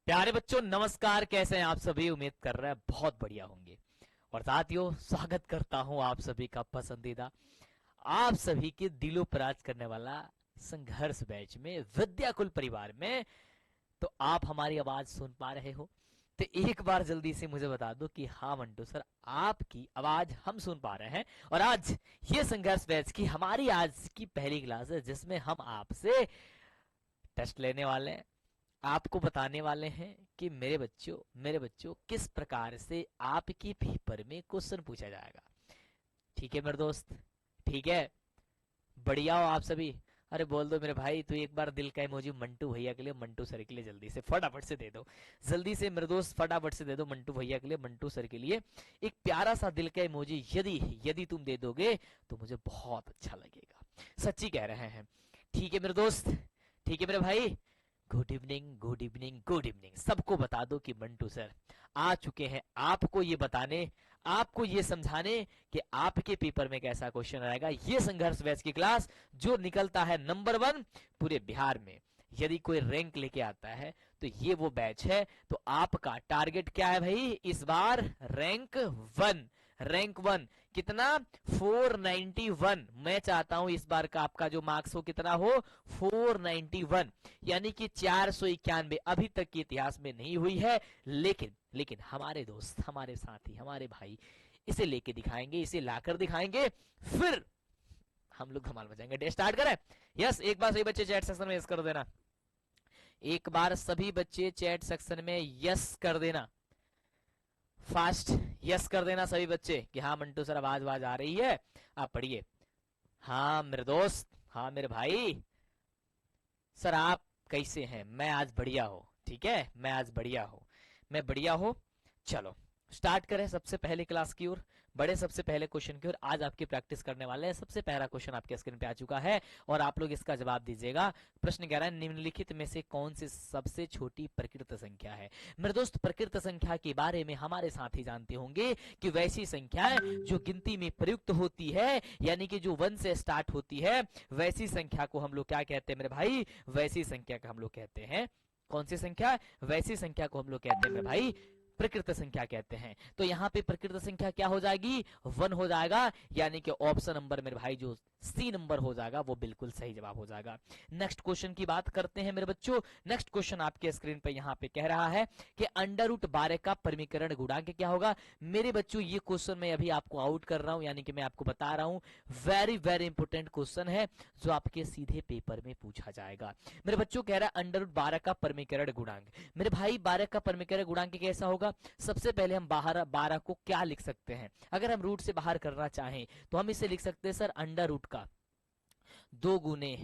प्यारे बच्चों नमस्कार, कैसे हैं आप सभी। उम्मीद कर रहे हैं बहुत बढ़िया होंगे। और साथियों स्वागत करता हूं आप सभी का पसंदीदा, आप सभी के दिलों पर राज करने वाला संघर्ष बैच में, विद्याकुल परिवार में। तो आप हमारी आवाज सुन पा रहे हो तो एक बार जल्दी से मुझे बता दो कि हाँ मंटू सर, आपकी आवाज हम सुन पा रहे हैं। और आज ये संघर्ष बैच की हमारी आज की पहली क्लास है जिसमें हम आपसे टेस्ट लेने वाले हैं, आपको बताने वाले हैं कि मेरे बच्चों किस प्रकार से आपके पेपर में क्वेश्चन पूछा जाएगा। ठीक है मेरे दोस्त, ठीक है, बढ़िया हो आप सभी। अरे बोल दो मेरे भाई, तो एक बार दिल का इमोजी मंटू भैया के लिए, मंटू सर के लिए जल्दी से फटाफट से दे दो। जल्दी से मेरे दोस्त फटाफट से दे दो मंटू भैया के लिए, मंटू सर के लिए एक प्यारा सा दिल का इमोजी। यदि यदि तुम दे दोगे तो मुझे बहुत अच्छा लगेगा, सच्ची कह रहे हैं। ठीक है मेरे दोस्त, ठीक है मेरे भाई। Good evening, good evening, good evening. सबको बता दो कि मंटू सर आ चुके हैं आपको ये बताने, आपको ये समझाने कि आपके पेपर में कैसा क्वेश्चन आएगा। ये संघर्ष बैच की क्लास जो निकलता है नंबर 1 पूरे बिहार में। यदि कोई रैंक लेके आता है तो ये वो बैच है। तो आपका टारगेट क्या है भाई इस बार? रैंक 1, रैंक 1 कितना? 491। मैं चाहता हूं इस बार का आपका जो मार्क्स हो कितना हो? 491, यानी कि 491। अभी तक के इतिहास में नहीं हुई है, लेकिन लेकिन हमारे दोस्त, हमारे साथी, हमारे भाई इसे लेके दिखाएंगे, इसे लाकर दिखाएंगे, फिर हम लोग धमाल मचाएंगे। डे स्टार्ट करें? यस, एक बार सही बच्चे चैट सेक्शन में यस कर देना। एक बार सभी बच्चे चैट सेक्शन में यस कर देना, फास्ट यस कर देना सभी बच्चे कि हाँ मंटू सर आवाज आवाज आ रही है। आप पढ़िए। हाँ मेरे दोस्त, हाँ मेरे भाई। सर आप कैसे हैं? मैं आज बढ़िया हूँ, ठीक है, मैं आज बढ़िया हूँ, मैं बढ़िया हूँ। चलो स्टार्ट करें सबसे पहले क्लास की ओर, बड़े सबसे पहले क्वेश्चन की ओर। आज आपकी प्रैक्टिस करने वाले हैं। सबसे पहला क्वेश्चन आपके स्क्रीन पे आ चुका है और आप लोग इसका जवाब दीजिएगा। प्रश्न कह रहा है निम्नलिखित में से कौन सी सबसे छोटी प्रकृत संख्या है? मेरे दोस्त प्रकृत संख्या के बारे में हमारे साथी जानते होंगे कि वैसी संख्याएं जो गिनती में प्रयुक्त होती है, यानी कि जो 1 से स्टार्ट होती है, वैसी संख्या को हम लोग क्या कहते हैं मेरे भाई? वैसी संख्या का हम लोग कहते हैं, कौन सी संख्या? वैसी संख्या को हम लोग कहते हैं मेरे भाई प्रकृत संख्या कहते हैं। तो यहाँ पे प्रकृत संख्या क्या हो जाएगी? 1 हो जाएगा, यानी कि ऑप्शन नंबर मेरे भाई जो सी नंबर हो जाएगा वो बिल्कुल सही जवाब हो जाएगा। नेक्स्ट क्वेश्चन की बात करते हैं मेरे बच्चों। नेक्स्ट क्वेश्चन आपके स्क्रीन पे यहाँ पे कह रहा है कि अंडर रूट 12 का परिमीकरण गुणांक क्या होगा? मेरे बच्चों ये क्वेश्चन मैं अभी आपको आउट कर रहा हूँ, यानी कि मैं आपको बता रहा हूँ, वेरी वेरी इंपोर्टेंट क्वेश्चन है जो आपके सीधे पेपर में पूछा जाएगा। मेरे बच्चों कह रहा है अंडर रूट 12 का परिमीकरण गुणांक। मेरे भाई 12 का परिमीकरण गुणांक कैसा होगा? सबसे पहले हम बाहर 12 को क्या लिख सकते हैं? अगर हम रूट से बाहर करना चाहें तो हम इसे लिख सकते हैं सर अंडर रूट का 2 गुने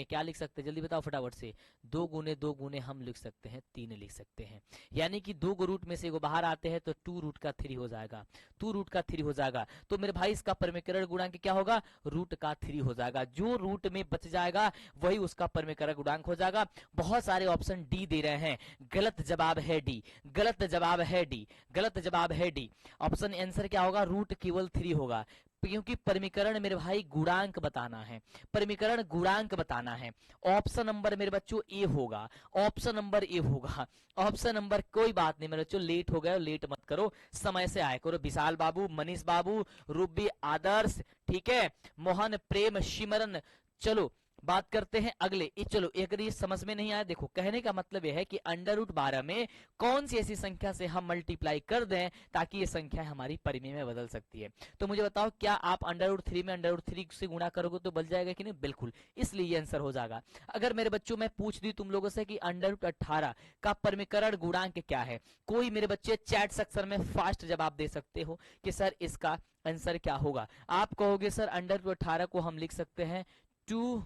क्या लिख सकते हैं? जल्दी बताओ फटाफट से। 2 गुने हम लिख सकते हैं 3 लिख सकते हैं, यानी कि 2 रूट में से वो बाहर आते हैं तो 2 रूट का 3 हो जाएगा, 2 रूट का 3 हो जाएगा। तो मेरे भाई इसका परिमीकरण गुणांक क्या होगा? रूट का 3 हो जाएगा। जो रूट में बच जाएगा वही उसका परिमीकरण गुणांक हो जाएगा। बहुत सारे ऑप्शन डी दे रहे हैं, गलत जवाब है डी, गलत जवाब है डी, गलत जवाब है डी। ऑप्शन आंसर क्या होगा? रूट केवल 3 होगा, क्योंकि परिमीकरण मेरे भाई गुणांक बताना है, परिमीकरण गुणांक बताना है। ऑप्शन नंबर मेरे बच्चों ए होगा, ऑप्शन नंबर ए होगा, ऑप्शन नंबर। कोई बात नहीं मेरे बच्चों, लेट हो गए, लेट मत करो, समय से आया करो। विशाल बाबू, मनीष बाबू, रूबी, आदर्श, ठीक है, मोहन, प्रेम, सिमरन। चलो बात करते हैं अगले। चलो अगर ये समझ में नहीं आया, देखो कहने का मतलब यह है कि अंडर रूट 12 में कौन सी ऐसी संख्या से हम मल्टीप्लाई कर दें ताकि ये संख्या हमारी परिमेय में बदल सकती है। तो मुझे बताओ, क्या आप अंडर रूट 3 में अंडर रूट 3 से गुणा करोगे तो बदल जाएगा कि नहीं? बिल्कुल, इसलिए ये आंसर हो जाएगा। अगर मेरे बच्चों मैं पूछ दी तुम लोगों से कि अंडर रूट 18 का परिमीकरण गुणांक क्या है, कोई मेरे बच्चे चैट सेक्शन में फास्ट जवाब दे सकते हो कि सर इसका आंसर क्या होगा? आप कहोगे सर अंडर रूट 18 को हम लिख सकते हैं 3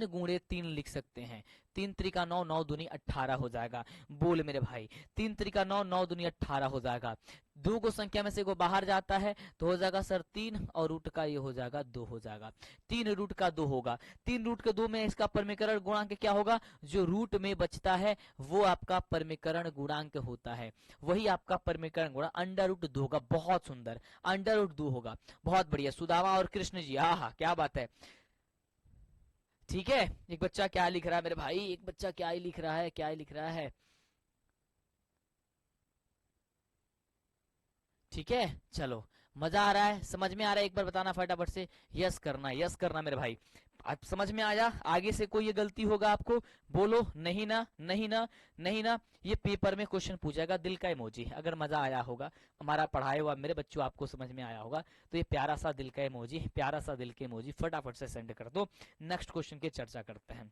गुणे 3 लिख सकते हैं। 3 त्रिका 9, 9 दूनी 18 हो जाएगा। बोल मेरे भाई, 3 त्रिका 9, 9 दूनी 18 हो जाएगा। 2 को संख्या में से को बाहर जाता है तो हो जाएगा सर 3, और रूट का ये हो जाएगा 2 हो जाएगा। 3 रूट का 2 होगा। 3 रूट के 2 में इसका परिमीकरण गुणांक क्या होगा? जो रूट में बचता है वो आपका परिमीकरण गुणांक होता है, वही आपका परिमीकरण गुणांक अंडर रूट 2 होगा। बहुत सुंदर, अंडर रूट 2 होगा। बहुत बढ़िया सुदामा और कृष्ण जी, हाँ हाँ क्या बात है। ठीक है, एक बच्चा क्या लिख रहा है मेरे भाई, एक बच्चा क्या ही लिख रहा है, क्या ही लिख रहा है। ठीक है, चलो, मजा आ रहा है, समझ में आ रहा है, एक बार बताना फटाफट से, यस करना, यस करना मेरे भाई। अब समझ में आया, आगे से कोई ये गलती होगा आपको बोलो नहीं ना, नहीं ना, नहीं ना। ये पेपर में क्वेश्चन पूछेगा दिल का इमोजी, अगर मजा आया होगा हमारा पढ़ाया हुआ मेरे बच्चों, आपको समझ में आया होगा तो ये प्यारा सा दिल का इमोजी, प्यारा सा दिल के इमोजी फटाफट से सेंड कर दो। नेक्स्ट क्वेश्चन की चर्चा करते हैं।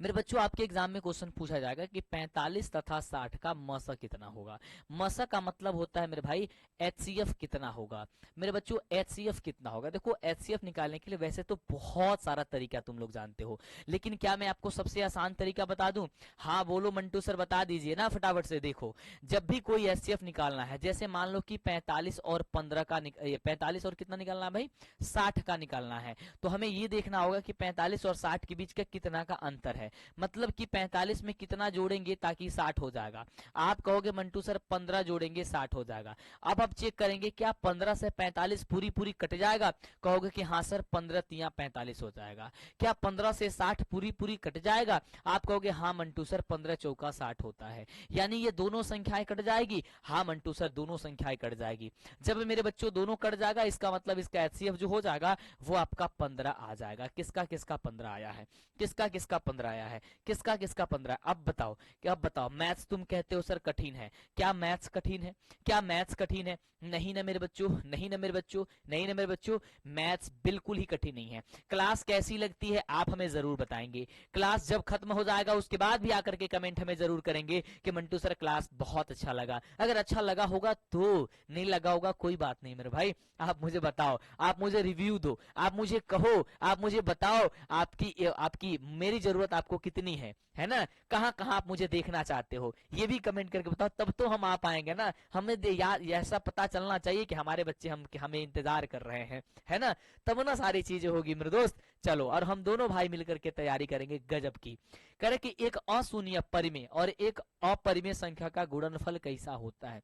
मेरे बच्चों आपके एग्जाम में क्वेश्चन पूछा जाएगा कि 45 तथा 60 का मसा कितना होगा। मसा का मतलब होता है मेरे भाई एचसीएफ कितना होगा। मेरे बच्चों एचसीएफ कितना होगा, देखो एचसीएफ निकालने के लिए वैसे तो बहुत सारा तरीका तुम लोग जानते हो, लेकिन क्या मैं आपको सबसे आसान तरीका बता दूं? हाँ बोलो मंटू सर, बता दीजिए ना फटाफट से। देखो जब भी कोई एचसीएफ निकालना है, जैसे मान लो कि 45 और 15 का 45 और कितना निकालना है भाई, 60 का निकालना है, तो हमें ये देखना होगा कि 45 और 60 के बीच का कितना का अंतर है। मतलब कि 45 में कितना जोड़ेंगे ताकि 60 हो जाएगा। आप कहोगे मंटू सर 15 जोड़ेंगे 60 हो जाएगा। अब आप चेक करेंगे क्या 15 से 45 पूरी पूरी कट जाएगा? कहोगे कि हाँ सर 15 तिया 45 हो जाएगा। क्या 15 से 60 पूरी पूरी कट जाएगा? आप कहोगे हाँ मंटू सर 15 चौका 60 होता है। यानी ये दोनों संख्याएं कट जाएगी? हाँ मंटू सर दोनों संख्याएं कट जाएगी। जब मेरे बच्चों दोनों कट जाएगा, इसका मतलब इसका एचसीएफ जो हो जाएगा वो आपका 15 आ जाएगा। किसका किसका 15 आया है, किसका किसका 15 आया है, किसका किसका 15? अब बताओ कि, अब बताओ मैथ्स तुम कहते हो सर कठिन है, क्या मैथ्स कठिन है, क्या मैथ्स कठिन है? नहीं ना मेरे बच्चों, नहीं ना मेरे बच्चों, नहीं ना मेरे बच्चों, मैथ्स बिल्कुल ही कठिन नहीं है। क्लास कैसी लगती है आप हमें जरूर बताएंगे। क्लास जब खत्म हो जाएगा उसके बाद भी आकर के कमेंट हमें जरूर करेंगे कि मंटू सर क्लास बहुत अच्छा लगा। अगर अच्छा लगा होगा तो, नहीं लगा होगा कोई बात नहीं मेरे भाई, आप मुझे बताओ, आप मुझे रिव्यू दो, आप मुझे कहो, आप मुझे बताओ आपकी आपकी मेरी जरूरत आपको कितनी है ना? कहाँ कहाँ आप मुझे देखना चाहते हो ये भी कमेंट करके बताओ, तब तो हम आ पाएंगे ना। हमें यार ऐसा पता चलना चाहिए कि हमारे बच्चे हमें इंतजार कर रहे हैं, है ना? तब ना सारी चीजें होगी मेरे दोस्त। चलो, और हम दोनों भाई मिलकर के तैयारी करेंगे गजब की। कह रहे कि एक अशून्य परिमेय और एक अपरिमेय संख्या का गुणनफल कैसा होता है।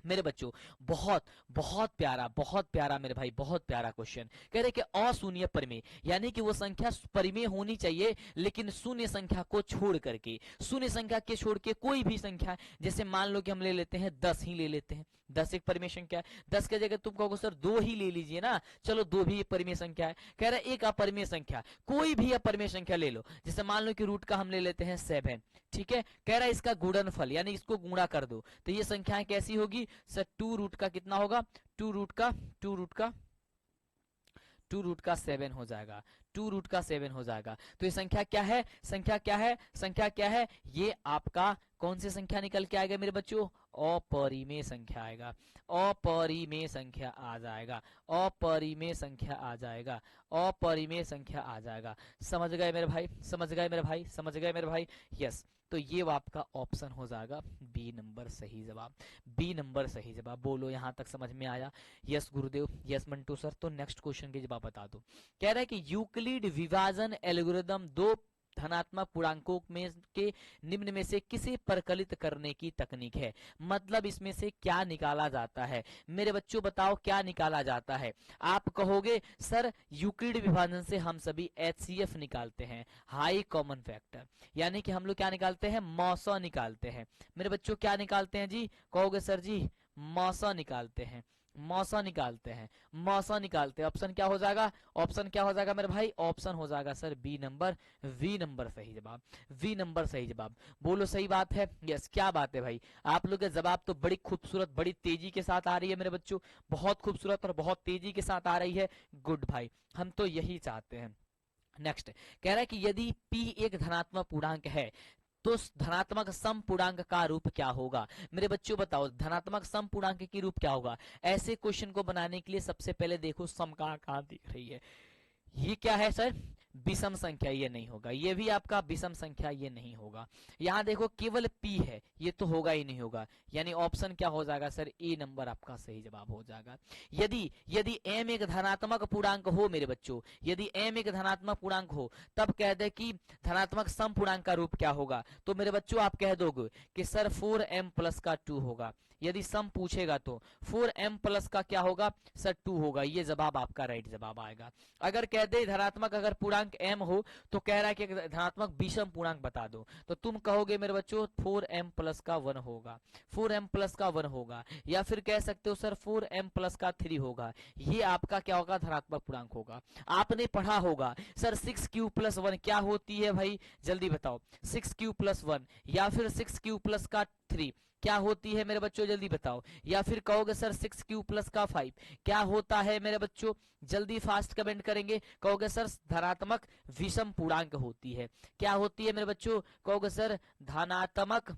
मेरे बच्चों बहुत बहुत प्यारा मेरे भाई, बहुत प्यारा क्वेश्चन। कह रहे कि अशून्य परिमेय यानी कि वो संख्या परिमेय होनी चाहिए लेकिन शून्य संख्या को छोड़ करके, शून्य संख्या के छोड़ के कोई भी संख्या, जैसे मान लो कि हम ले लेते हैं 10 ही ले लेते हैं, 10 एक परिमेय संख्या है। 10 की जगह तुम कहोगे सर 2 ही ले लीजिए ना, चलो 2 भी एक परिमेय संख्या है। कह रहा है एक अपरिमेय संख्या, कोई भी अपरिमेय संख्या ले लो, जैसे मान लो कि रूट का हम ले लेते हैं 7, ठीक है। कह रहा है इसका गुणनफल यानी इसको गुणा कर दो, तो ये संख्याएं कैसी होगी सर? 2 रूट का कितना होगा, 2 रूट का 2 रूट का 2 रूट का 7 हो जाएगा, 2 रूट का 7 हो जाएगा। तो ये संख्या क्या है, संख्या क्या है, संख्या क्या है? ये आपका कौन सी संख्या निकल के आएगा मेरे बच्चों? अपरिमेय संख्या आएगा, अपरिमेय संख्या आ जाएगा, अपरिमेय संख्या आ जाएगा, अपरिमेय संख्या आ जाएगा। समझ गए मेरे भाई, समझ गए मेरे भाई, समझ गए मेरे भाई? यस, तो ये आपका ऑप्शन हो जाएगा बी नंबर सही जवाब, बी नंबर सही जवाब। बोलो यहां तक समझ में आया? यस गुरुदेव, यस मंटू सर। तो नेक्स्ट क्वेश्चन के जवाब बता दो। कह रहा है कि यूक्लिड विभाजन एल्गोरिदम दो धनात्मक पूर्णांकों में के निम्न में से किसे परिकलित करने की तकनीक है। मतलब इसमें से क्या निकाला जाता है? मेरे बच्चों बताओ क्या निकाला जाता है? आप कहोगे सर यूक्लिड विभाजन से हम सभी एचसीएफ निकालते हैं, हाई कॉमन फैक्टर, यानी कि हम लोग क्या निकालते हैं? मौसा निकालते हैं। मेरे बच्चों क्या निकालते हैं जी? कहोगे सर जी मौसा निकालते हैं, मौसा निकालते हैं, मौसा निकालते हैं। ऑप्शन क्या हो जाएगा? ऑप्शन क्या हो जाएगा मेरे भाई? ऑप्शन हो जाएगा sir B number, V number सही जवाब, वी नंबर सही जवाब। बोलो सही बात है? यस, क्या बात है भाई, आप लोग का जवाब तो बड़ी खूबसूरत, बड़ी तेजी के साथ आ रही है मेरे बच्चों, बहुत खूबसूरत और बहुत तेजी के साथ आ रही है। गुड भाई, हम तो यही चाहते हैं। नेक्स्ट कह रहा है कि यदि p एक धनात्मक पूर्णांक है तो धनात्मक सम पूर्णांक का रूप क्या होगा। मेरे बच्चों बताओ धनात्मक सम पूर्णांक की रूप क्या होगा। ऐसे क्वेश्चन को बनाने के लिए सबसे पहले देखो सम कहाँ दिख रही है। ये क्या है सर? विषम संख्या, ये नहीं होगा, ये भी आपका विषम संख्या, ये नहीं होगा। यहाँ देखो केवल p है, ये तो होगा ही नहीं होगा, यानी ऑप्शन क्या हो जाएगा सर? ए नंबर आपका सही जवाब हो जाएगा। यदि यदि m एक धनात्मक पूर्णांक हो मेरे बच्चों, यदि m एक धनात्मक पूर्णांक हो, तब कह दे कि धनात्मक सम पूर्णांक का रूप क्या होगा। तो मेरे बच्चों आप कह दोगे कि सर 4m प्लस का 2 होगा। यदि सम पूछेगा तो 4m प्लस का क्या होगा सर? 2 होगा। ये जवाब आपका राइट जवाब आएगा। अगर कह दे धनात्मक अगर पूर्णांक पूर्णांक m हो तो कह रहा है कि धनात्मक विषम पूर्णांक बता दो, तो तुम कहोगे मेरे बच्चों 4m प्लस का 1 होगा, 4m प्लस का 1 होगा, या फिर कह सकते हो सर 4m प्लस का 3 होगा। ये आपका क्या होगा, धनात्मक पूर्णांक होगा। आपने पढ़ा होगा सर 6q प्लस 1 क्या होती है भाई, जल्दी बताओ। 6q प्लस 1 या फिर 6q प्लस का 3 क्या होती है मेरे बच्चों, जल्दी बताओ। या फिर कहोगे सर 6q प्लस का 5 क्या होता है मेरे बच्चों, जल्दी फास्ट कमेंट करेंगे। कहोगे सर धनात्मक विषम पूर्णांक होती है। क्या होती है मेरे बच्चों, कहोगे सर धनात्मक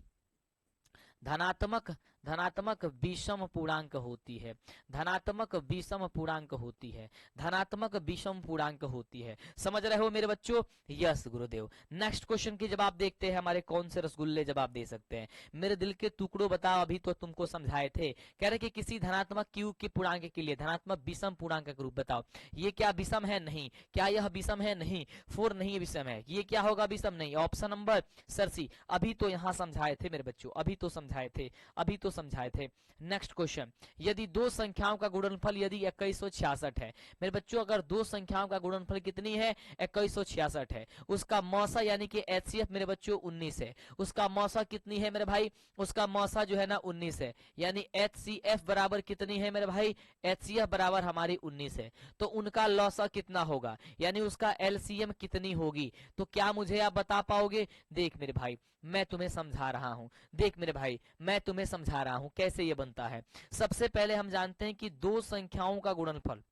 धनात्मक धनात्मक विषम पूर्णांक होती है, धनात्मक विषम पूर्णांक होती है, धनात्मक विषम पूर्णांक होती है। समझ रहे हो मेरे बच्चों, यस गुरुदेव। नेक्स्ट क्वेश्चन की जवाब देखते हैं, हमारे कौन से रसगुल्ले जवाब दे सकते हैं। मेरे दिल के टुकड़ों बताओ, अभी तो तुमको समझाए थे, कह रहे कि किसी धनात्मक क्यू के पूर्णांक के लिए धनात्मक विषम पूर्णांक का रूप बताओ। ये क्या विषम है, नहीं। क्या यह विषम है, नहीं। 4 नहीं विषम है, ये क्या होगा, विषम नहीं। ऑप्शन नंबर सर सी। अभी तो यहाँ समझाए थे मेरे बच्चों, अभी तो समझाए थे, अभी तो समझाए थे। नेक्स्ट क्वेश्चन, यदि दो संख्याओं का गुणनफल यदि 2166 है मेरे बच्चों, अगर दो संख्याओं का गुणनफल कितनी है, 2166 है, उसका मौसा यानी कि एचसीएफ मेरे बच्चों 19 है, उसका मौसा कितनी है मेरे भाई, उसका मौसा जो है ना 19 है, यानी एचसीएफ बराबर कितनी है मेरे भाई, एचसीएफ बराबर हमारी 19 है, तो उनका लौसा कितना होगा, यानी उसका एलसीएम कितनी होगी, तो क्या मुझे आप बता पाओगे। देख मेरे भाई मैं तुम्हें समझा रहा हूं, देख मेरे भाई मैं तुम्हें समझा रहा हूं कैसे ये बनता है। सबसे पहले हम जानते हैं कि दो संख्याओं का गुणनफल,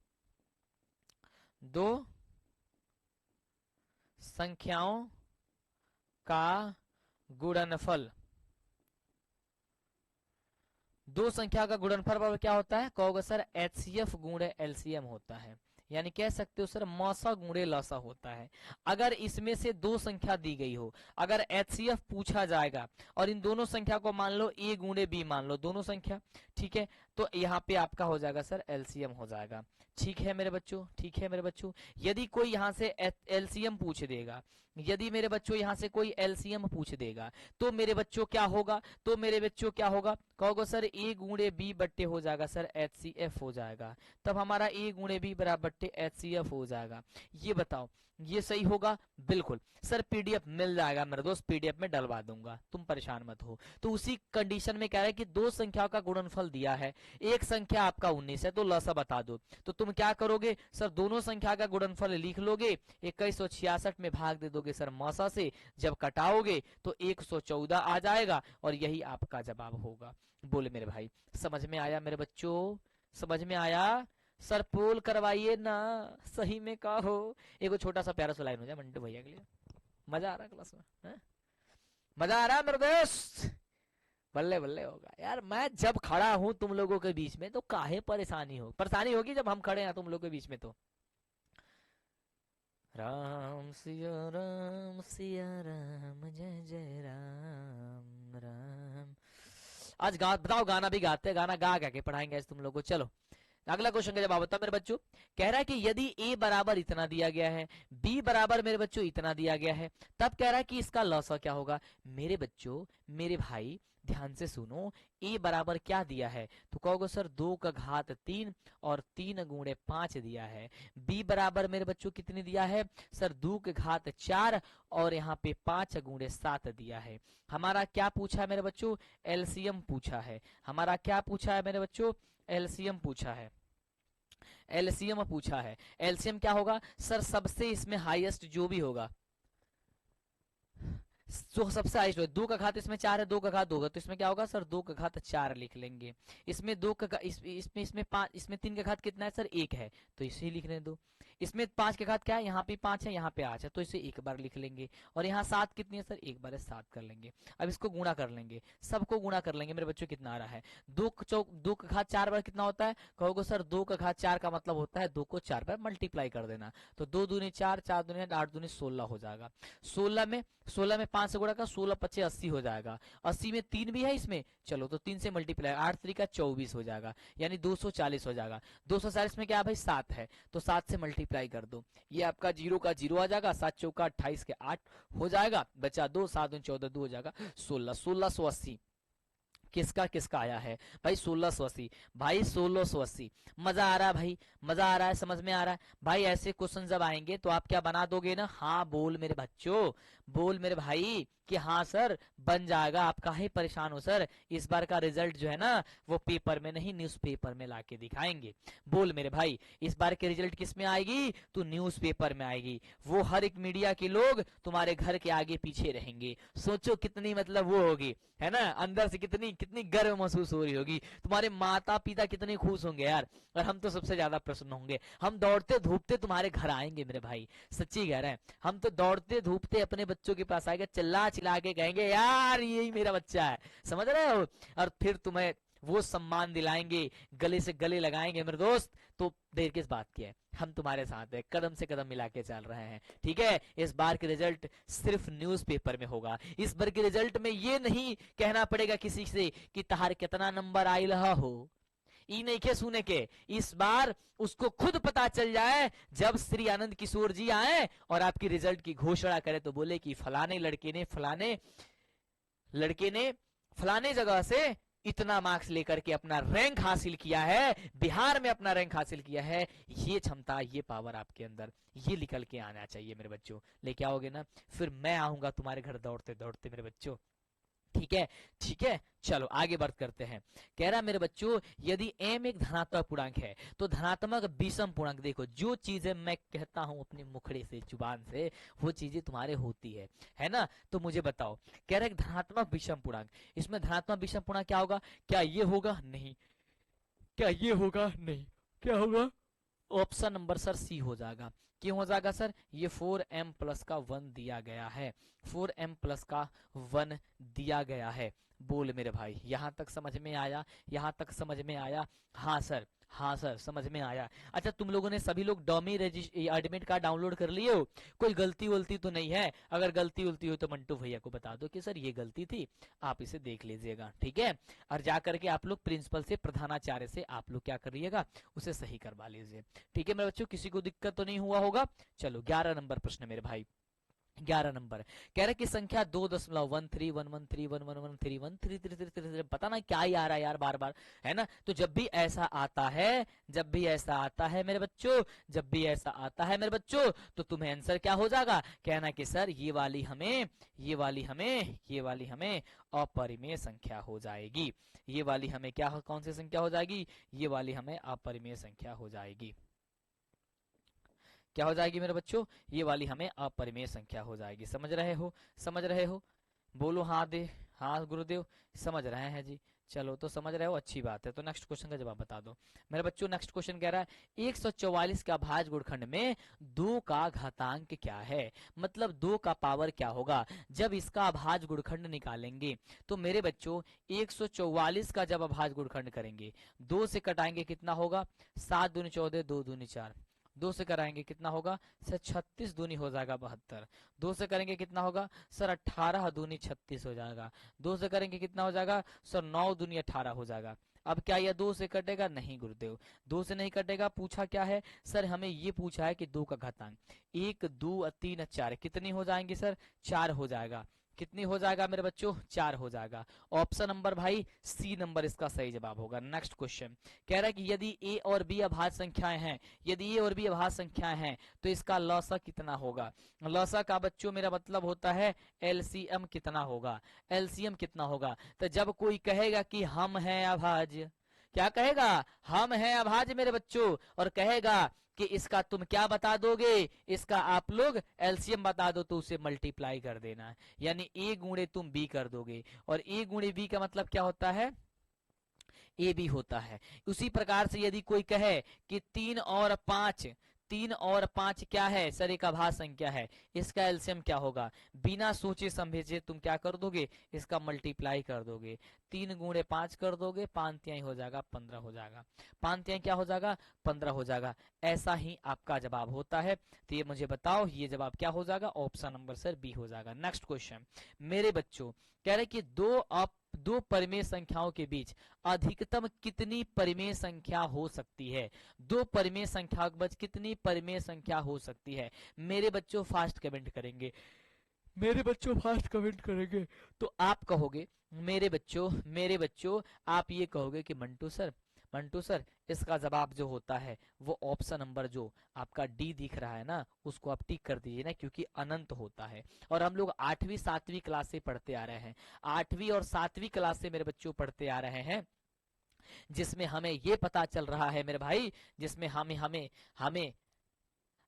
दो संख्याओं का गुणनफल, दो संख्या का गुणनफल बराबर क्या होता है, कहोगे सर एचसीएफ गुणे एलसीएम होता है, यानी कह सकते हो सर मौसा गुणे लौसा होता है। अगर इसमें से दो संख्या दी गई हो, अगर एचसीएफ पूछा जाएगा और इन दोनों संख्या को मान लो ए गुणे बी मान लो दोनों संख्या, ठीक है, तो यहाँ पे आपका हो जाएगा सर एलसीएम हो जाएगा। ठीक है मेरे बच्चों, ठीक है मेरे बच्चों। यदि कोई यहाँ से एलसीएम पूछ देगा, यदि मेरे बच्चों यहाँ से कोई एलसीएम पूछ देगा, तो मेरे बच्चों क्या होगा, तो मेरे बच्चों क्या होगा, कहोगे सर ए गुणे बी बट्टे हो जाएगा सर एचसीएफ हो जाएगा, तब हमारा ए गुणे बी बराबर बट्टे एचसीएफ हो जाएगा। ये बताओ ये सही होगा, बिल्कुल सर पीडीएफ मिल जाएगा मेरे दोस्त, पीडीएफ में डलवा दूंगा, तुम परेशान मत हो। तो उसी कंडीशन में कह रहा है कि दो संख्याओं का गुणनफल दिया है, एक संख्या आपका 19 है, तो लौसा बता दो, तो तुम क्या करोगे सर, दोनों संख्या का गुणनफल लिख लोगे, 2166 में भाग दे दोगे सर मौसा से, जब कटाओगे तो 114 आ जाएगा और यही आपका जवाब होगा। बोले मेरे भाई समझ में आया मेरे बच्चों, समझ में आया। सर पोल करवाइए ना, सही में कहो। एक छोटा सा प्यारा सा लाइन हो जाए मंटू भैया के लिए, मजा आ रहा है क्लास में है? मजा आ रहा है मेरे दोस्त, बल्ले बल्ले होगा यार। मैं जब खड़ा हूं तुम लोगों के बीच में तो काहे परेशानी हो, परेशानी होगी जब हम खड़े हैं तुम लोगों के बीच में तो। राम सिया राम जय जय राम राम। आज गा बताओ, गाना भी गाते हैं, गाना गा के पढ़ाएंगे आज तुम लोगों को। चलो अगला क्वेश्चन का जवाब बताओ मेरे बच्चों। कह रहा है कि यदि a बराबर इतना दिया गया है, b बराबर मेरे बच्चों इतना दिया गया है, तब कह रहा है कि इसका लौसा क्या होगा। मेरे बच्चों मेरे भाई ध्यान से सुनो, a बराबर क्या दिया है, तो कहोगे सर 2 का घात 3 और 3 गुणे 5 दिया है। b बराबर मेरे बच्चों कितनी दिया है सर, 2 के घात 4 और यहाँ पे 5 गुणे 7 दिया है। हमारा क्या पूछा है मेरे बच्चों, एलसीएम पूछा है। हमारा क्या पूछा है मेरे बच्चों, एलसीएम पूछा है, एलसीएम पूछा है। एलसीएम क्या होगा सर, सबसे इसमें हाईएस्ट जो भी होगा, जो सबसे हाईएस्ट होगा। 2 का घात इसमें 4 है, 2 का घात 2 होगा, तो इसमें क्या होगा सर 2 का घात 4 लिख लेंगे। इसमें 2 का इसमें 5, इसमें 3 का घात कितना है सर 1 है, तो इसे लिखने दो। इसमें 5 के घात क्या है, यहाँ पे 5 है, यहाँ पे 8 है, तो इसे एक बार लिख लेंगे। और यहाँ 7 कितनी है सर, एक बार 7 कर लेंगे। अब इसको गुणा कर लेंगे, सबको गुणा कर लेंगे मेरे बच्चों, कितना आ रहा है 2 का घात 4 बार कितना होता है, कहोगे सर 2 का घात 4 का मतलब होता है 2 को 4 बार मल्टीप्लाई कर देना, तो 2 दूनी 4, 4 दूनी 8 दूनी 16 हो जाएगा। 16 में 5 से गुणा का 16 25 80 हो जाएगा। 80 में 3 भी है इसमें, चलो तो 3 से मल्टीप्लाई, 8 3 का 24 हो जाएगा, यानी 240 हो जाएगा। 240 में क्या है भाई 7 है, तो 7 से मल्टीप्लाई कर दो, ये आपका 0 का 0 आ जाएगा, 7 चौका 28 के 8 हो जाएगा, बचा 2, 7 14 2 हो जाएगा 16, 1680 किसका किसका आया है भाई? 1680। भाई 1680। मजा आ रहा है भाई, मजा आ रहा है, समझ में आ रहा है भाई? ऐसे क्वेश्चन जब आएंगे तो आप क्या बना दोगे ना? हाँ बोल मेरे बच्चों, बोल मेरे भाई कि हाँ सर बन जाएगा। आप काहे परेशान हो सर? इस बार का रिजल्ट जो है ना वो पेपर में नहीं न्यूज़पेपर में लाके दिखाएंगे। बोल मेरे भाई, इस बार के रिजल्ट किस में आएगी? तो न्यूज़पेपर में आएगी। वो हर एक मीडिया के लोग तुम्हारे घर के आगे पीछे रहेंगे। सोचो कितनी मतलब वो होगी, है ना? अंदर से कितनी कितनी गर्व महसूस हो रही होगी। तुम्हारे माता पिता कितने खुश होंगे यार, और हम तो सबसे ज्यादा प्रसन्न होंगे। हम दौड़ते धूपते तुम्हारे घर आएंगे मेरे भाई, सच्ची कह रहे हैं। हम तो दौड़ते धूपते अपने बच्चों के पास आएंगे, चिल्ला चिल्ला के कहेंगे यार यही मेरा बच्चा है, समझ रहे हो? और फिर तुम्हें वो सम्मान दिलाएंगे, गले से गले लगाएंगे मेरे दोस्त। तो देर किस बात की है, हम तुम्हारे साथ है, कदम से कदम मिला के चल रहे हैं, ठीक है? इस बार के रिजल्ट सिर्फ न्यूज़पेपर में होगा। इस बार के रिजल्ट में ये नहीं कहना पड़ेगा किसी से कि तहार कितना नंबर आई रहा हो, ई नहीं के सुने के। इस बार उसको खुद पता चल जाए जब श्री आनंद किशोर जी आए और आपकी रिजल्ट की घोषणा करे, तो बोले कि फलाने लड़के ने फलाने जगह से इतना मार्क्स लेकर के अपना रैंक हासिल किया है, बिहार में अपना रैंक हासिल किया है। ये क्षमता, ये पावर आपके अंदर ये निकल के आना चाहिए मेरे बच्चों। लेके आओगे ना, फिर मैं आऊंगा तुम्हारे घर दौड़ते दौड़ते मेरे बच्चों, ठीक है? ठीक है, चलो आगे बढ़ करते हैं। कह रहा मेरे बच्चों, यदि m एक धनात्मक पूर्णांक है तो धनात्मक विषम पूर्णांक, देखो जो चीजें मैं कहता हूं अपने मुखड़े से जुबान से वो चीजें तुम्हारे होती है ना? तो मुझे बताओ, कह रहा है धनात्मक विषम पूर्णांक, इसमें धनात्मक विषम पूर्णांक क्या होगा? क्या ये होगा? नहीं। क्या ये होगा? नहीं। क्या होगा? ऑप्शन नंबर सर सी हो जाएगा। क्यों हो जाएगा सर? ये 4m प्लस का 1 दिया गया है, 4m प्लस का 1 दिया गया है। बोल मेरे भाई, यहां तक समझ में आया? यहां तक समझ में आया? हाँ सर, हाँ सर समझ में आया। अच्छा तुम लोगों ने सभी लोग डॉमी एडमिट कार्ड डाउनलोड कर लिए हो? कोई गलती वलती तो नहीं है? अगर गलती वलती हो तो मंटू भैया को बता दो कि सर ये गलती थी, आप इसे देख लीजिएगा, ठीक है? और जा करके आप लोग प्रिंसिपल से, प्रधानाचार्य से आप लोग क्या करिएगा, उसे सही करवा लीजिए, ठीक है मेरे बच्चों? किसी को दिक्कत तो नहीं हुआ होगा? चलो 11 नंबर प्रश्न मेरे भाई, 11 नंबर कह रहा है कि संख्या 2.13111311313 पता ना क्या ही आ रहा है यार बार बार, है ना? तो जब भी ऐसा आता है, जब भी ऐसा आता है मेरे बच्चों, जब भी ऐसा आता है मेरे बच्चों, तो तुम्हें आंसर क्या हो जाएगा? कहना कि सर ये वाली हमें अपरिमेय संख्या हो जाएगी। ये वाली हमें क्या, कौन सी संख्या हो जाएगी? ये वाली हमें अपरिमेय संख्या हो जाएगी। क्या हो जाएगी मेरे बच्चों? ये वाली हमें अपरिमेय संख्या हो जाएगी। समझ रहे हो? समझ रहे हो? बोलो हाँ दे, हाँ गुरुदेव समझ रहे हैं जी। चलो तो समझ रहे हो, अच्छी बात है। तो नेक्स्ट क्वेश्चन का जवाब बता दो मेरे बच्चों। नेक्स्ट क्वेश्चन कह रहा है 144 का भाज्य गुणनखंड में 2 का घातांक क्या है? मतलब 2 का पावर क्या होगा जब इसका अभाज्य गुणनखंड निकालेंगे? तो मेरे बच्चों 144 का जब अभाज्य गुणनखंड करेंगे, 2 से कटाएंगे कितना होगा? 7 दूनी 14, 2 दूनी 4, 2 से कराएंगे कितना होगा सर? 36 दूनी हो जाएगा 72। 2 से करेंगे कितना होगा सर? 18 दूनी 36 हो जाएगा। 2 से करेंगे कितना हो जाएगा सर? 9 दूनी 18 हो जाएगा। अब क्या यह 2 से कटेगा? नहीं गुरुदेव 2 से नहीं कटेगा। पूछा क्या है सर? हमें ये पूछा है कि 2 का घातांक 1 2 3 4 कितनी हो जाएंगे सर? 4 हो जाएगा। कितनी हो जाएगा मेरे बच्चों? 4 हो जाएगा। ऑप्शन नंबर भाई सी नंबर इसका सही जवाब होगा। नेक्स्ट क्वेश्चन कह रहा है कि यदि ए और बी अभाज्य संख्याएं हैं, यदि ए और बी अभाज्य संख्याएं हैं तो इसका लॉसा कितना होगा? लॉसा का बच्चों मेरा मतलब होता है एलसीएम कितना होगा? एलसीएम कितना होगा? तो जब कोई कहेगा कि हम हैं अभाज्य, क्या कहेगा? हम हैं अभाज्य मेरे बच्चों, और कहेगा कि इसका तुम क्या बता दोगे? इसका आप लोग एलसीएम बता दो, तो उसे मल्टीप्लाई कर देना, यानी ए गुणे तुम बी कर दोगे। और ए गुणे बी का मतलब क्या होता है? ए बी होता है। उसी प्रकार से यदि कोई कहे कि 3 और 5 क्या है सर? एक अभाज्य संख्या है, इसका एलसीएम क्या होगा? बिना सोचे समझे तुम क्या कर दोगे? इसका मल्टीप्लाई कर दोगे। 3 गुणे 5 कर दोगे, 5 तिहाई हो जाएगा 15 हो जाएगा। 5 तिहाई क्या हो जाएगा? 15 हो जाएगा। ऐसा ही आपका जवाब होता है। तो ये मुझे बताओ, ये जवाब क्या हो जाएगा? ऑप्शन नंबर सर बी हो जाएगा। नेक्स्ट क्वेश्चन मेरे बच्चों कह रहे कि दो परिमेय संख्याओं के बीच अधिकतम कितनी परिमेय संख्या हो सकती है? 2 परिमेय संख्या के बीच कितनी परिमेय संख्या हो सकती है? मेरे बच्चों फास्ट कमेंट करेंगे, मेरे बच्चों फास्ट कमेंट करेंगे तो आप कहोगे मेरे बच्चों आप ये कहोगे कि मंटू सर इसका जवाब जो होता है वो ऑप्शन नंबर जो आपका डी दिख रहा है ना उसको आप टिक कर दीजिए ना, क्योंकि अनंत होता है। और हम लोग 8वीं 7वीं क्लास से पढ़ते आ रहे हैं, 8वीं और 7वीं क्लास से मेरे बच्चों पढ़ते आ रहे हैं, जिसमें हमें ये पता चल रहा है मेरे भाई, जिसमें हमें हमें हमें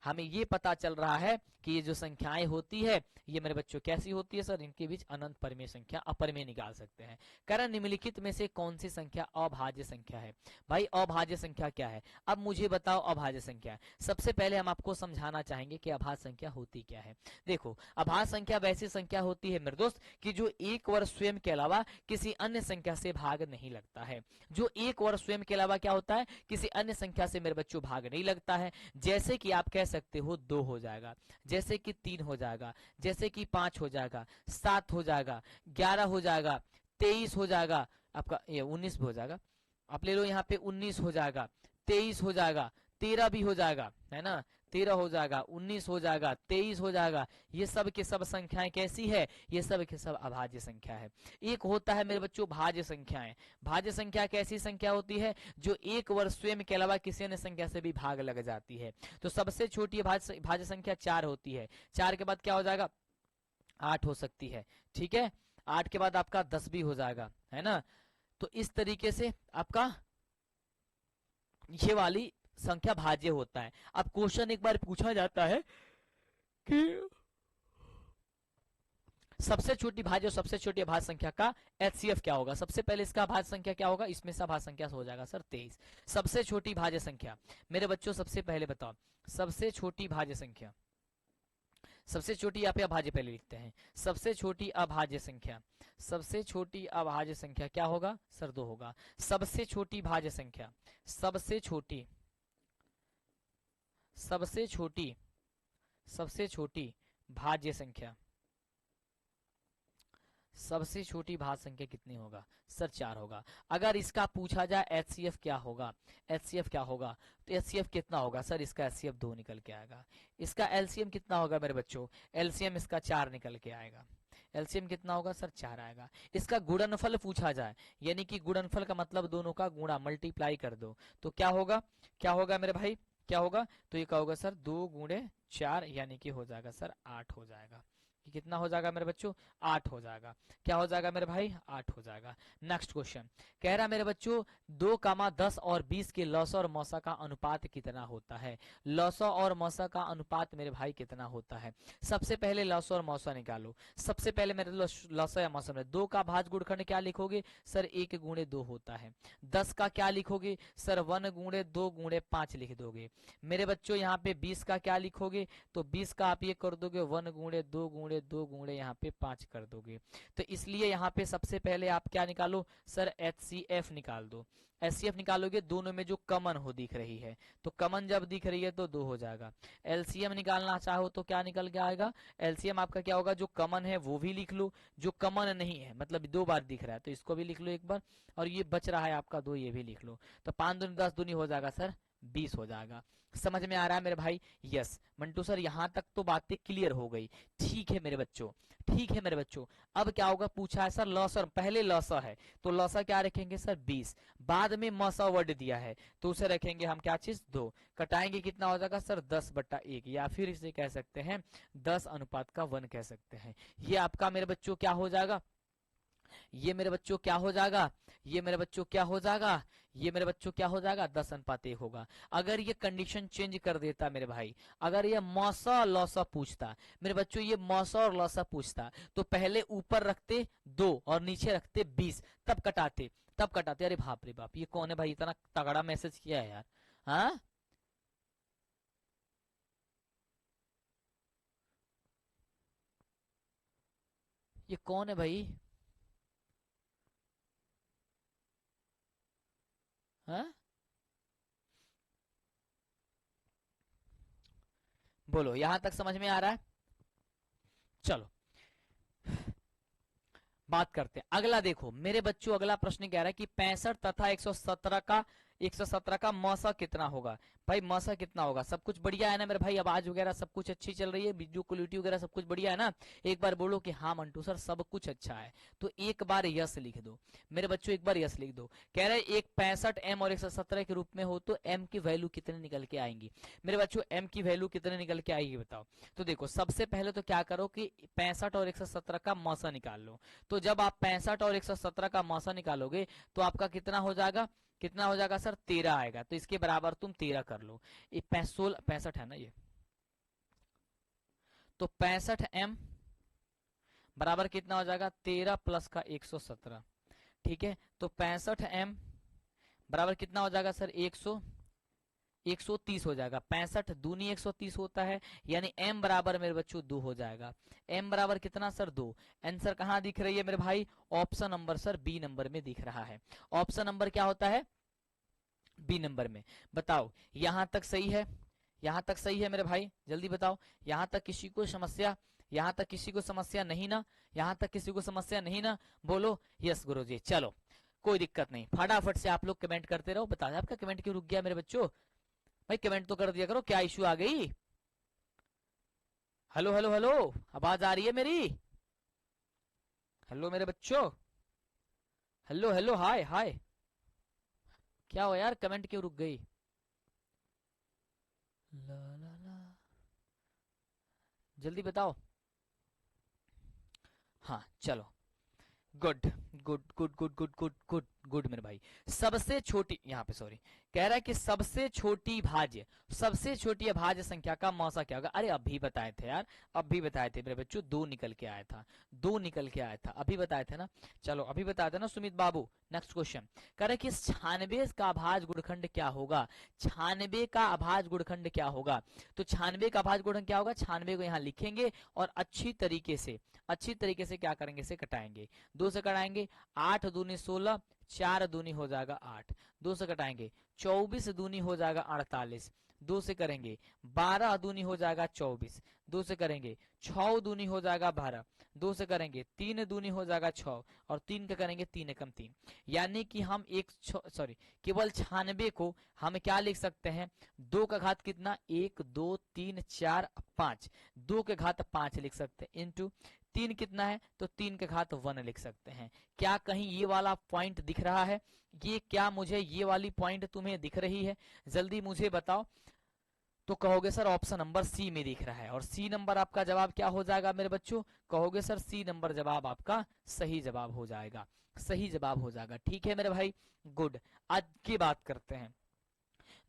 हमें ये पता चल रहा है कि ये जो संख्याएं होती है ये मेरे बच्चों कैसी होती है सर, इनके बीच अनंत परिमेय संख्या अपरिमेय निकाल सकते हैं। कारण निम्नलिखित में से कौन सी संख्या अभाज्य संख्या है? भाई अभाज्य संख्या क्या है? अब मुझे बताओ अभाज्य संख्या। सबसे पहले हम आपको समझाना चाहेंगे कि अभाज्य संख्या होती क्या है। देखो अभाज्य संख्या वैसी संख्या होती है मेरे दोस्त कि जो एक वर्ग स्वयं के अलावा किसी अन्य संख्या से भाग नहीं लगता है। जो एक वर्ग स्वयं के अलावा क्या होता है, किसी अन्य संख्या से मेरे बच्चों भाग नहीं लगता है। जैसे कि आप कह सकते हो 2 हो जाएगा, जैसे कि 3 हो जाएगा, जैसे कि 5 हो जाएगा, 7 हो जाएगा, 11 हो जाएगा, 23 हो जाएगा, आपका ये 19 भी हो जाएगा, आप ले लो यहाँ पे 19 हो जाएगा, 23 हो जाएगा, 13 भी हो जाएगा, है ना, 13 हो जाएगा, 19 हो जाएगा, 23 हो जाएगा। ये सब के सब संख्याएं कैसी है, ये सब के सब अभाज्य संख्या है। एक होता है मेरे बच्चों भाज्य संख्याएं। भाज्य संख्या कैसी संख्या होती है, जो एक वर्ग स्वयं के अलावा किसी अन्य संख्या से भी भाग लग जाती है। तो सबसे छोटी भाज्य संख्या 4 होती है। 4 के बाद क्या हो जाएगा, 8 हो सकती है, ठीक है। 8 के बाद आपका 10 भी हो जाएगा, है ना। तो इस तरीके से आपका ये वाली संख्या भाज्य होता है। अब क्वेश्चन एक बार पूछा जाता है कि सबसे छोटी भाज्य और सबसे छोटी अभाज्य संख्या का एचसीएफ क्या होगा। सबसे पहले इसका अभाज्य संख्या क्या होगा, इसमें से अभाज्य संख्या हो जाएगा सर 23। सबसे छोटी भाज्य संख्या मेरे बच्चों सबसे पहले बताओ, सबसे छोटी भाज्य संख्या, सबसे छोटी यहाँ पे अभाज्य पहले लिखते हैं। सबसे छोटी अभाज्य संख्या, सबसे छोटी अभाज्य संख्या क्या होगा सर 2 होगा। सबसे छोटी भाज्य संख्या, सबसे छोटी सबसे छोटी सबसे छोटी भाज्य संख्या, सबसे छोटी भाज्य संख्या कितनी होगा सर 4 होगा। अगर इसका पूछा जाए एचसीएफ क्या होगा, एचसीएफ क्या होगा, तो एचसीएफ कितना होगा सर, इसका एचसीएफ 2 निकल के आएगा। इसका एलसीएम कितना होगा मेरे बच्चों, एलसीएम इसका 4 निकल के आएगा। एलसीएम कितना होगा सर 4 आएगा। इसका गुणनफल पूछा जाए, यानी कि गुणनफल का मतलब दोनों का गुणा मल्टीप्लाई कर दो, तो क्या होगा, क्या होगा मेरे भाई, क्या होगा, तो ये क्या होगा सर 2 गुणे 4, यानी कि हो जाएगा सर 8 हो जाएगा। ये कितना हो जाएगा मेरे बच्चों, 8 हो जाएगा। क्या हो जाएगा मेरे भाई, 8 हो जाएगा। नेक्स्ट क्वेश्चन कह रहा मेरे बच्चों 2, 10 और 20 के लौसा और मौसा का अनुपात कितना होता है। लौसा और मौसा का अनुपात मेरे भाई कितना होता है। सबसे पहले लौसा और मौसा निकालो। सबसे पहले मेरे लौसा या मौसा में 2 का भाज्य गुणनखंड क्या लिखोगे सर 1 गुणे 2 होता है। 10 का क्या लिखोगे सर 1 गुणे 2 गुणे 5 लिख दोगे। मेरे बच्चों यहाँ पे 20 का क्या लिखोगे, तो 20 का आप ये कर दोगे 1 गुणे 2 गुणे 2 गुणे यहाँ पे 5 कर दोगे। तो इसलिए यहाँ पे सबसे पहले आप क्या निकालो सर एचसीएफ निकाल दो। एचसीएफ निकालोगे, दोनों में जो कॉमन हो दिख रही है, तो कॉमन जब दिख रही है तो 2 हो जाएगा। एलसीएम निकालना चाहो तो क्या निकल के आएगा, एलसीएम आपका क्या होगा, जो कॉमन है वो भी लिख लो, जो कॉमन नहीं है मतलब 2 बार दिख रहा है तो इसको भी लिख लो एक बार, और ये बच रहा है आपका 2, ये भी लिख लो। तो 5 दूनी 10 दूनी हो जाएगा सर 20 हो जाएगा। समझ में आ रहा है मेरे भाई, यस मंटू सर यहाँ तक तो बातें क्लियर हो गई। ठीक है मेरे बच्चों, ठीक है मेरे बच्चों। अब क्या होगा, पूछा है सर लॉसर, पहले लॉसर है तो लॉसर क्या रखेंगे सर 20, बाद में मौसा वर्ड दिया है तो उसे रखेंगे हम क्या चीज 2, कटाएंगे कितना हो जाएगा सर 10/1, या फिर इसे कह सकते हैं 10:1 कह सकते हैं। ये आपका मेरे बच्चों क्या हो जाएगा, ये मेरे बच्चों क्या हो जाएगा, ये मेरे बच्चों क्या हो जाएगा, ये मेरे बच्चों क्या हो जाएगा 10:1 होगा। अगर ये कंडीशन चेंज कर देता मेरे भाई, अगर ये मौसा लौसा पूछता मेरे बच्चों, ये मौसा और लौसा पूछता तो पहले ऊपर रखते 2 और नीचे रखते 20, तब कटाते, तब कटाते। अरे बाप रे बाप, ये कौन है भाई, इतना तगड़ा मैसेज किया है यार। हाँ ये कौन है भाई, हाँ बोलो यहां तक समझ में आ रहा है। चलो बात करते हैं अगला। देखो मेरे बच्चों अगला प्रश्न कह रहा है कि 65 तथा 117 का 117 का मौसा कितना होगा भाई, मौसा कितना होगा। सब कुछ बढ़िया है ना मेरे भाई, आवाज वगैरह सब कुछ अच्छी चल रही है, वीडियो क्वालिटी वगैरह सब कुछ बढ़िया है ना। एक बार बोलो कि हाँ मंटू सर सब कुछ अच्छा है, तो एक बार यस लिख दो मेरे बच्चों, एक बार यस लिख दो। कह रहे एक 65m और 117 के रूप में हो तो m की वैल्यू कितने निकल के आएंगी मेरे बच्चों, m की वैल्यू कितने निकल के आएगी बताओ। तो देखो सबसे पहले तो क्या करो कि 65 और 117 का मौसा निकाल लो। तो जब आप 65 और 117 का मौसा निकालोगे तो आपका कितना हो जाएगा, कितना हो जाएगा सर 13 आएगा, तो इसके बराबर तुम 13 कर लो। ये 65 है ना ये, तो 65m बराबर कितना हो जाएगा 13 प्लस का 117, ठीक है। तो 65m बराबर कितना हो जाएगा सर 130 हो जाएगा। 65 दूनी 130 होता है, यानी m बराबर मेरे बच्चों 2 हो जाएगा। m बराबर कितना सर 2। आंसर कहाँ दिख रही है मेरे भाई, option number sir B number में दिख रहा है। ऑप्शन नंबर क्या होता है, बी नंबर में। बताओ यहां तक सही है, यहां तक सही है मेरे भाई, जल्दी बताओ। यहां तक किसी को समस्या, यहां तक किसी को समस्या नहीं ना, यहां तक किसी को समस्या नहीं ना, बोलो यस गुरुजी। चलो कोई दिक्कत नहीं, फटाफट से आप लोग कमेंट करते रहो। बता आपका कमेंट क्यों रुक गया मेरे बच्चों, भाई कमेंट तो कर दिया करो, क्या इश्यू आ गई। हेलो हेलो हेलो, आवाज आ रही है मेरी, हेलो मेरे बच्चों, हेलो हेलो हाय हाय, क्या हो यार कमेंट क्यों रुक गई। ला ला ला, जल्दी बताओ। हाँ चलो, good good good good good good good good मेरे भाई। सबसे छोटी, यहाँ पे सॉरी, कह रहा है कि सबसे छोटी भाज्य, सबसे छोटी अभाज्य संख्या का मौसा क्या होगा। अरे अभी बताए थे यार, अभी बताए थे मेरे बच्चों, 2 निकल के आया था, 2 निकल के आया था, अभी बताए थे ना। चलो अभी बताए थे ना सुमित बाबू। नेक्स्ट क्वेश्चन कह रहा है कि 96 का अभाज्य गुणखंड क्या होगा, 96 का अभाज्य गुणखंड क्या होगा। तो 96 का अभाज्य गुणखंड क्या होगा, 96 को यहाँ लिखेंगे और अच्छी तरीके से क्या करेंगे, इसे कटाएंगे। 2 से कटाएंगे, 8 दूनी 16, 4 दूनी हो जाएगा 8, 2 से कटाएंगे। 24 दूनी हो जाएगा 48, 2 से करेंगे। 12 दूनी हो जाएगा 24, 2 से करेंगे। 6 दूनी हो जाएगा 12, 2 से करेंगे। 3 दूनी हो जाएगा 6 और 3 का करेंगे 3 एकम 3। यानी कि हम केवल 96 को हम क्या लिख सकते हैं, 2 का घात कितना 1 2 3 4 5, 2 के घात 5 लिख सकते हैं, इंटू 3 कितना है तो 3 के घात 1 लिख सकते हैं। क्या कहीं ये वाला पॉइंट दिख रहा है, ये क्या मुझे ये वाली पॉइंट तुम्हें दिख रही है, जल्दी मुझे बताओ। तो कहोगे सर ऑप्शन नंबर सी में दिख रहा है, और सी नंबर आपका जवाब क्या हो जाएगा मेरे बच्चों, कहोगे सर सी नंबर जवाब आपका सही जवाब हो जाएगा, सही जवाब हो जाएगा। ठीक है मेरे भाई, गुड। आज की बात करते हैं,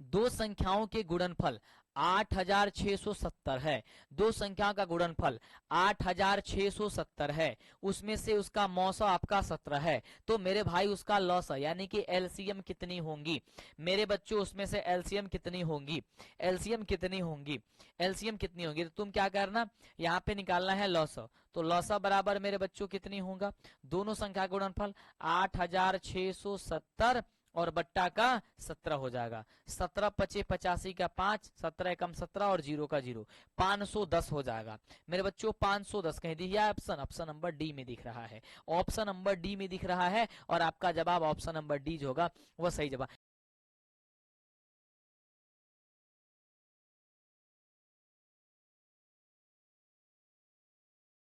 दो संख्याओं के गुणनफल 8670 है, दो संख्याओं का गुणनफल 8670 है, उसमें से उसका मौसा आपका 17 है, तो मेरे भाई उसका लॉस यानी कि एलसीएम कितनी होंगी मेरे बच्चों, उसमें से एलसीएम कितनी होंगी, एलसीएम कितनी होंगी, एलसीएम कितनी होंगी। तो तुम क्या करना, यहाँ पे निकालना है लॉस, तो लॉसा बराबर मेरे बच्चों कितनी होगा, दोनों संख्या का गुणनफल 8670 और बट्टा का 17 हो जाएगा। 17 पचे 85 का 5, 17 एकम 17 और 0 का 0, 510 हो जाएगा मेरे बच्चों। 510 कहीं दिया ऑप्शन, ऑप्शन नंबर डी में दिख रहा है, ऑप्शन नंबर डी में दिख रहा है, और आपका जवाब ऑप्शन नंबर डी जो होगा वह सही जवाब।